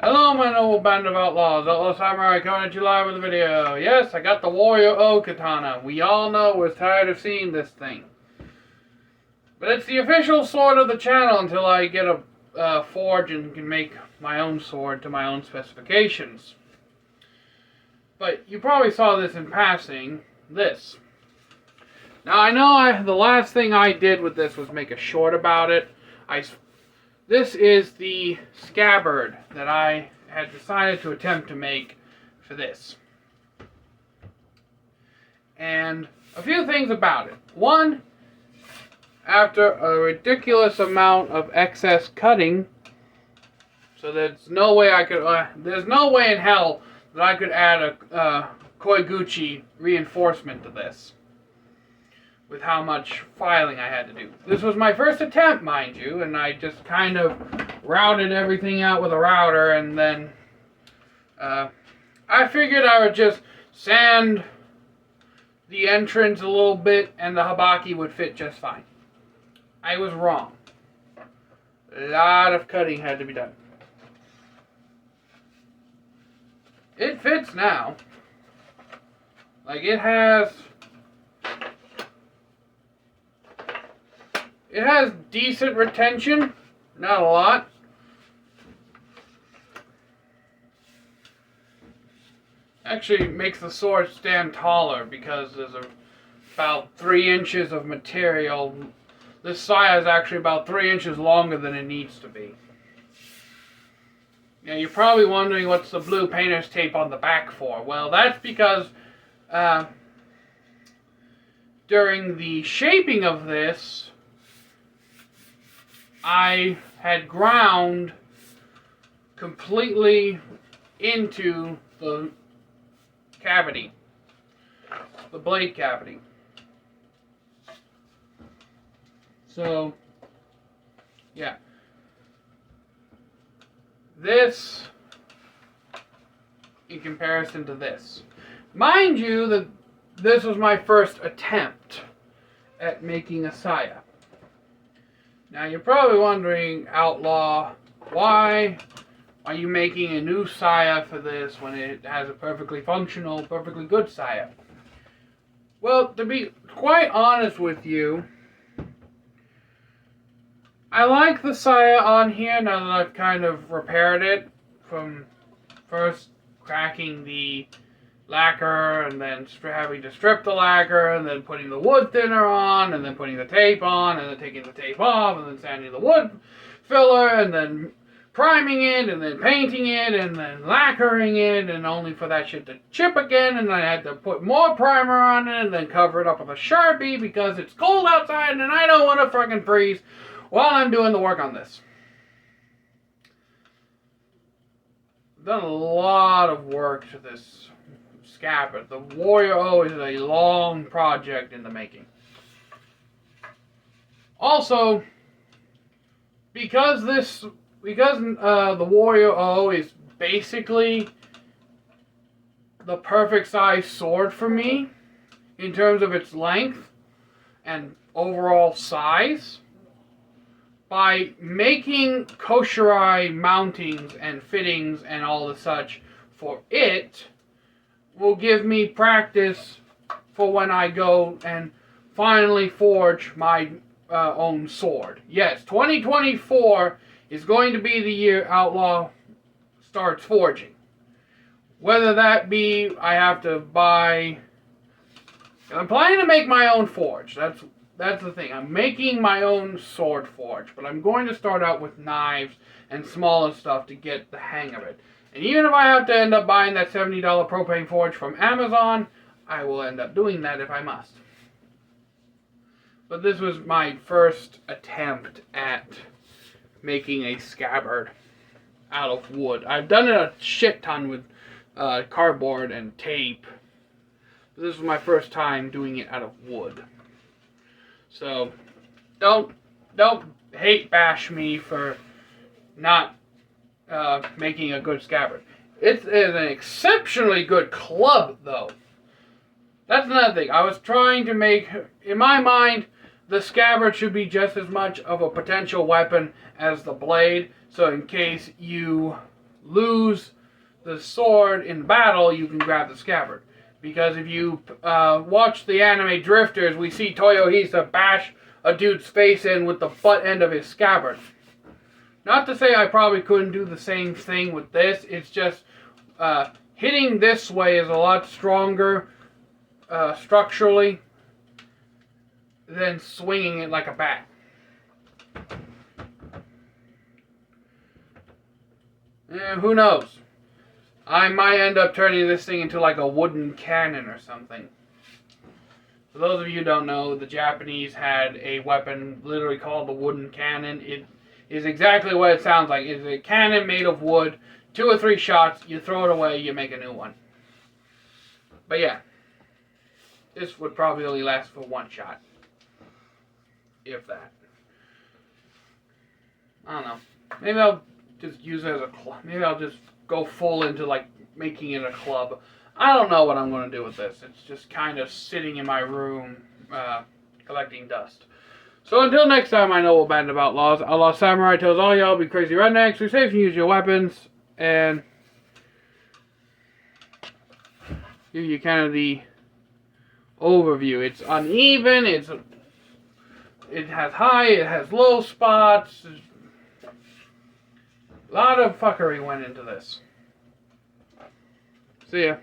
Hello, my noble band of outlaws. Outlaw Samurai coming at you live with a video. Yes, I got the Warrior O katana. We all know we're tired of seeing this thing. But it's the official sword of the channel until I get a forge and can make my own sword to my own specifications. But you probably saw this in passing. This. Now I know the last thing I did with this was make a short about it. This is the scabbard that I had decided to attempt to make for this. And a few things about it. One, after a ridiculous amount of excess cutting, so there's no way in hell that I could add a Koiguchi reinforcement to this, with how much filing I had to do. This was my first attempt, mind you, and I just kind of routed everything out with a router, and then I figured I would just sand the entrance a little bit and the habaki would fit just fine. I was wrong. A lot of cutting had to be done. It fits now. Like, it has decent retention, not a lot. Actually, it makes the sword stand taller because there's about 3 inches of material. This saiya is actually about 3 inches longer than it needs to be. Now, you're probably wondering what's the blue painter's tape on the back for. Well, that's because during the shaping of this, I had ground completely into the cavity, the blade cavity. So, yeah. This, in comparison to this. Mind you that this was my first attempt at making a saiya. Now you're probably wondering, Outlaw, why are you making a new saiya for this when it has a perfectly functional, perfectly good saiya? Well, to be quite honest with you, I like the saiya on here now that I've kind of repaired it from first cracking the lacquer and then having to strip the lacquer and then putting the wood thinner on and then putting the tape on and then taking the tape off and then sanding the wood filler and then priming it and then painting it and then lacquering it, and only for that shit to chip again, and I had to put more primer on it and then cover it up with a Sharpie because it's cold outside and I don't want to fucking freeze while I'm doing the work on this. I've done a lot of work to this scabbard. The Warrior O is a long project in the making. Also, because the Warrior O is basically the perfect size sword for me in terms of its length and overall size, by making koshirai mountings and fittings and all the such for it, will give me practice for when I go and finally forge my own sword. Yes, 2024 is going to be the year Outlaw starts forging. Whether that be I have to buy... I'm planning to make my own forge. That's the thing. I'm making my own sword forge, but I'm going to start out with knives and smaller stuff to get the hang of it. And even if I have to end up buying that $70 propane forge from Amazon, I will end up doing that if I must. But this was my first attempt at making a scabbard out of wood. I've done it a shit ton with cardboard and tape. But this was my first time doing it out of wood. So, don't hate bash me for not making a good scabbard. It is an exceptionally good club, though. That's another thing. I was trying to make, in my mind, the scabbard should be just as much of a potential weapon as the blade. So in case you lose the sword in battle, you can grab the scabbard. Because if you watch the anime Drifters, we see Toyohisa bash a dude's face in with the butt end of his scabbard. Not to say I probably couldn't do the same thing with this, it's just hitting this way is a lot stronger structurally than swinging it like a bat. And who knows? I might end up turning this thing into like a wooden cannon or something. For those of you who don't know, the Japanese had a weapon literally called the wooden cannon. It is exactly what it sounds like. It's a cannon made of wood. 2 or 3 shots, you throw it away, you make a new one. But yeah, this would probably only last for 1 shot. If that. I don't know. Maybe I'll just use it as a club. Maybe I'll just go full into like making it a club. I don't know what I'm going to do with this. It's just kind of sitting in my room collecting dust. So until next time, I know we'll band of outlaws. Outlaw Samurai tells all y'all be crazy rednecks. Be safe and use your weapons. And give you kind of the overview. It's uneven. It has high. It has low spots. A lot of fuckery went into this. See ya.